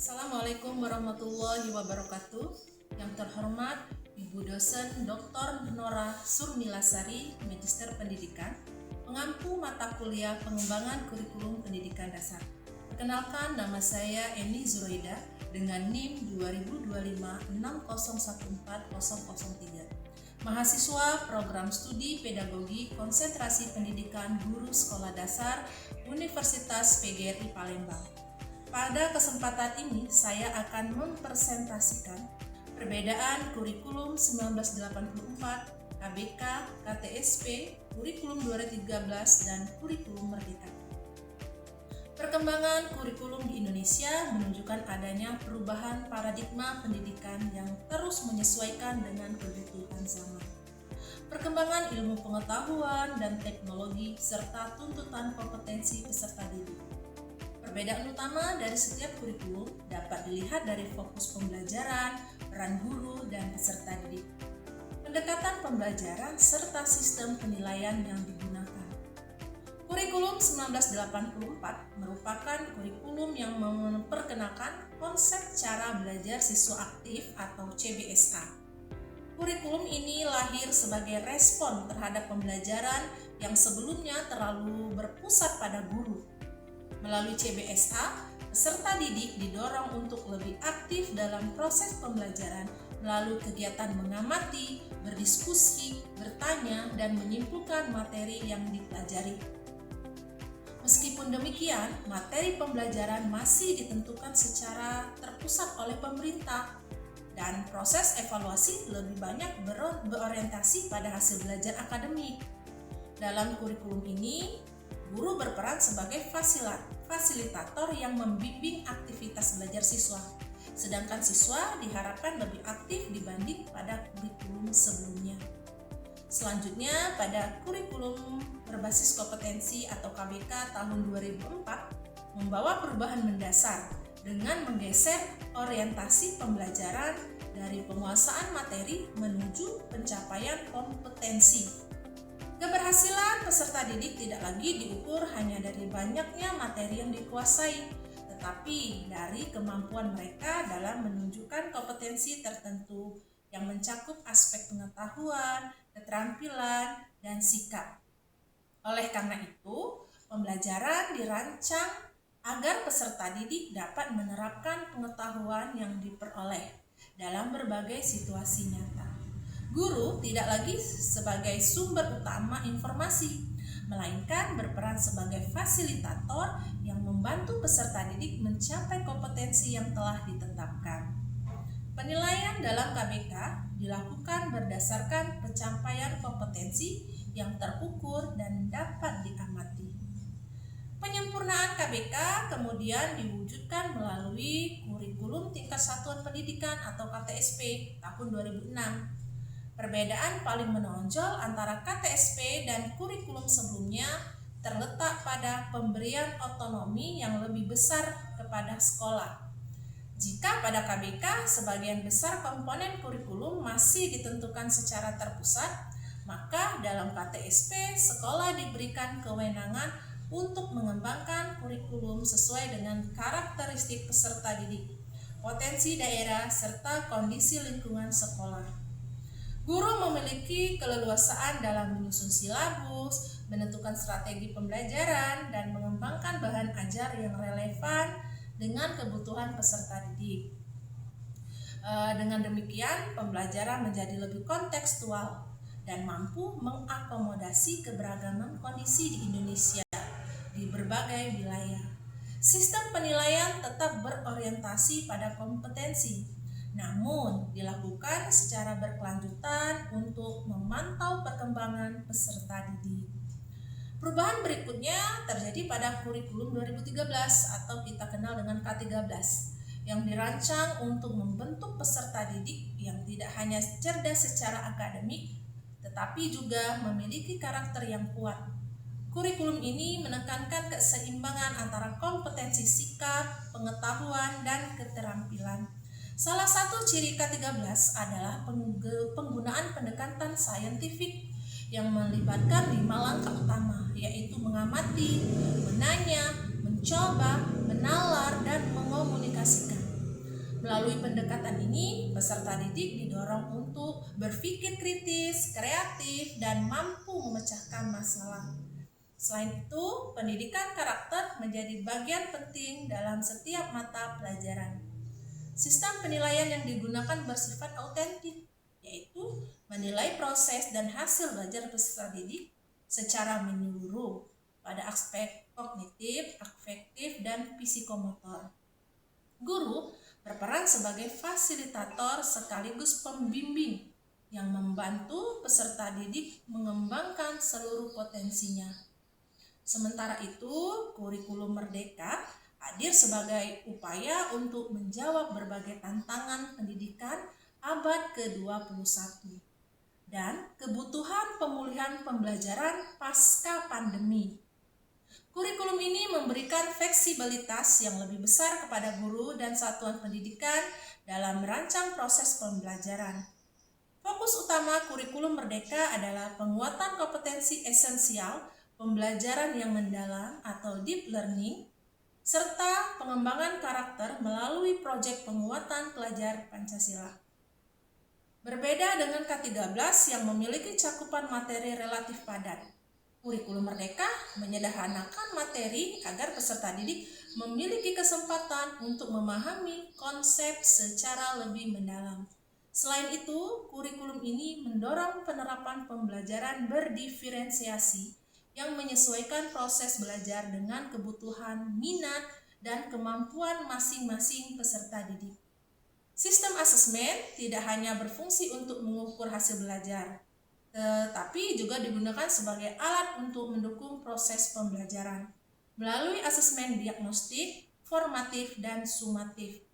Assalamualaikum warahmatullahi wabarakatuh. Yang terhormat Ibu Dosen Dr. Nora Surmilasari, Magister Pendidikan, pengampu mata kuliah pengembangan kurikulum pendidikan dasar. Perkenalkan, nama saya Eni Zuraida dengan NIM 202560140003. Mahasiswa Program Studi Pedagogi Konsentrasi Pendidikan Guru Sekolah Dasar Universitas PGRI Palembang. Pada kesempatan ini, saya akan mempresentasikan perbedaan kurikulum 1984, KBK, KTSP, kurikulum 2013, dan kurikulum Merdeka. Perkembangan kurikulum di Indonesia menunjukkan adanya perubahan paradigma pendidikan yang terus menyesuaikan dengan kebutuhan zaman. Perkembangan ilmu pengetahuan dan teknologi serta tuntutan kompetensi peserta didik. Perbedaan utama dari setiap kurikulum dapat dilihat dari fokus pembelajaran, peran guru, dan peserta didik, pendekatan pembelajaran, serta sistem penilaian yang digunakan. Kurikulum 1984 merupakan kurikulum yang memperkenalkan konsep cara belajar siswa aktif atau CBSA. Kurikulum ini lahir sebagai respon terhadap pembelajaran yang sebelumnya terlalu berpusat pada guru. Melalui CBSA, peserta didik didorong untuk lebih aktif dalam proses pembelajaran melalui kegiatan mengamati, berdiskusi, bertanya, dan menyimpulkan materi yang dipelajari. Meskipun demikian, materi pembelajaran masih ditentukan secara terpusat oleh pemerintah, dan proses evaluasi lebih banyak berorientasi pada hasil belajar akademik. Dalam kurikulum ini, guru berperan sebagai fasilitator yang membimbing aktivitas belajar siswa, sedangkan siswa diharapkan lebih aktif dibanding pada kurikulum sebelumnya. Selanjutnya, pada kurikulum berbasis kompetensi atau KBK tahun 2004 membawa perubahan mendasar dengan menggeser orientasi pembelajaran dari penguasaan materi menuju pencapaian kompetensi. Keberhasilan peserta didik tidak lagi diukur hanya dari banyaknya materi yang dikuasai, tetapi dari kemampuan mereka dalam menunjukkan kompetensi tertentu yang mencakup aspek pengetahuan, keterampilan, dan sikap. Oleh karena itu, pembelajaran dirancang agar peserta didik dapat menerapkan pengetahuan yang diperoleh dalam berbagai situasi nyata. Guru tidak lagi sebagai sumber utama informasi, melainkan berperan sebagai fasilitator yang membantu peserta didik mencapai kompetensi yang telah ditetapkan. Penilaian dalam KBK dilakukan berdasarkan pencapaian kompetensi yang terukur dan dapat diamati. Penyempurnaan KBK kemudian diwujudkan melalui kurikulum tingkat satuan pendidikan atau KTSP tahun 2006. Perbedaan paling menonjol antara KTSP dan kurikulum sebelumnya terletak pada pemberian otonomi yang lebih besar kepada sekolah. Jika pada KBK sebagian besar komponen kurikulum masih ditentukan secara terpusat, maka dalam KTSP sekolah diberikan kewenangan untuk mengembangkan kurikulum sesuai dengan karakteristik peserta didik, potensi daerah, serta kondisi lingkungan sekolah. Guru memiliki keleluasaan dalam menyusun silabus, menentukan strategi pembelajaran, dan mengembangkan bahan ajar yang relevan dengan kebutuhan peserta didik. Dengan demikian, pembelajaran menjadi lebih kontekstual dan mampu mengakomodasi keberagaman kondisi di Indonesia di berbagai wilayah. Sistem penilaian tetap berorientasi pada kompetensi, namun dilakukan secara berkelanjutan untuk memantau perkembangan peserta didik. Perubahan berikutnya terjadi pada kurikulum 2013 atau kita kenal dengan K13 yang dirancang untuk membentuk peserta didik yang tidak hanya cerdas secara akademik tetapi juga memiliki karakter yang kuat. Kurikulum ini menekankan keseimbangan antara kompetensi sikap, pengetahuan, dan keterampilan. Salah satu ciri K13 adalah penggunaan pendekatan saintifik yang melibatkan 5 langkah utama, yaitu mengamati, menanya, mencoba, menalar, dan mengomunikasikan. Melalui pendekatan ini, peserta didik didorong untuk berpikir kritis, kreatif, dan mampu memecahkan masalah. Selain itu, pendidikan karakter menjadi bagian penting dalam setiap mata pelajaran. Sistem penilaian yang digunakan bersifat autentik, yaitu menilai proses dan hasil belajar peserta didik secara menyeluruh pada aspek kognitif, afektif, dan psikomotor. Guru berperan sebagai fasilitator sekaligus pembimbing yang membantu peserta didik mengembangkan seluruh potensinya. Sementara itu, kurikulum merdeka hadir sebagai upaya untuk menjawab berbagai tantangan pendidikan abad ke-21 dan kebutuhan pemulihan pembelajaran pasca pandemi. Kurikulum ini memberikan fleksibilitas yang lebih besar kepada guru dan satuan pendidikan dalam merancang proses pembelajaran. Fokus utama kurikulum merdeka adalah penguatan kompetensi esensial, pembelajaran yang mendalam atau deep learning, serta pengembangan karakter melalui proyek penguatan pelajar Pancasila. Berbeda dengan K13 yang memiliki cakupan materi relatif padat, kurikulum merdeka menyederhanakan materi agar peserta didik memiliki kesempatan untuk memahami konsep secara lebih mendalam. Selain itu, kurikulum ini mendorong penerapan pembelajaran berdiferensiasi yang menyesuaikan proses belajar dengan kebutuhan, minat, dan kemampuan masing-masing peserta didik. Sistem asesmen tidak hanya berfungsi untuk mengukur hasil belajar, tetapi juga digunakan sebagai alat untuk mendukung proses pembelajaran melalui asesmen diagnostik, formatif, dan sumatif.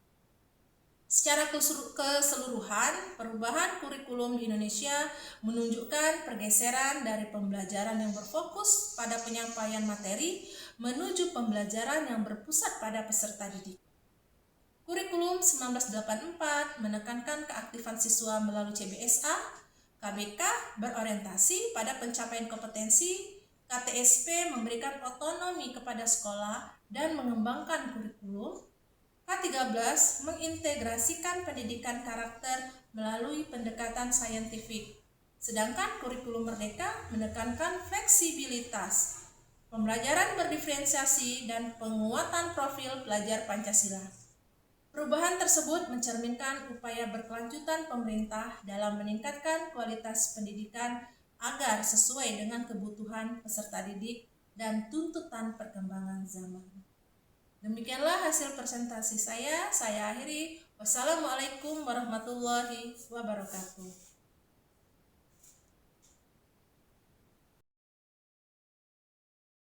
Secara keseluruhan, perubahan kurikulum di Indonesia menunjukkan pergeseran dari pembelajaran yang berfokus pada penyampaian materi menuju pembelajaran yang berpusat pada peserta didik. Kurikulum 1984 menekankan keaktifan siswa melalui CBSA, KBK berorientasi pada pencapaian kompetensi, KTSP memberikan otonomi kepada sekolah dan mengembangkan kurikulum, K13 mengintegrasikan pendidikan karakter melalui pendekatan saintifik, sedangkan kurikulum merdeka menekankan fleksibilitas, pembelajaran berdiferensiasi, dan penguatan profil pelajar Pancasila. Perubahan tersebut mencerminkan upaya berkelanjutan pemerintah dalam meningkatkan kualitas pendidikan agar sesuai dengan kebutuhan peserta didik dan tuntutan perkembangan zaman. Demikianlah hasil presentasi saya akhiri. Wassalamualaikum warahmatullahi wabarakatuh.